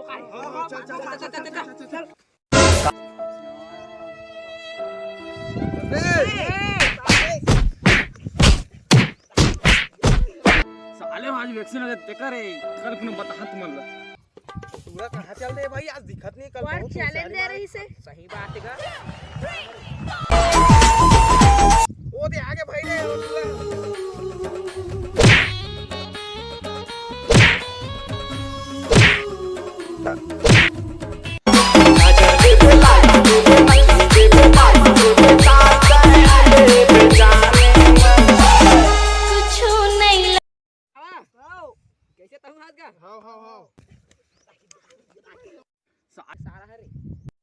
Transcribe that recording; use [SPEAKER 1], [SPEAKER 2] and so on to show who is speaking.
[SPEAKER 1] चल चल चल चल चल चल चल
[SPEAKER 2] साले आज वैक्सीन लगे ते करे कल कुने बता हाथ मन ला
[SPEAKER 1] पूरा कहाँ चल रहे भाई आज दिखत नहीं कल बहुत
[SPEAKER 3] चैलेंज दे रही से
[SPEAKER 1] सही बात है वो दे आगे भाई ने
[SPEAKER 3] कैसे तहु हाथ का
[SPEAKER 1] हां हां हां
[SPEAKER 3] सारा है रे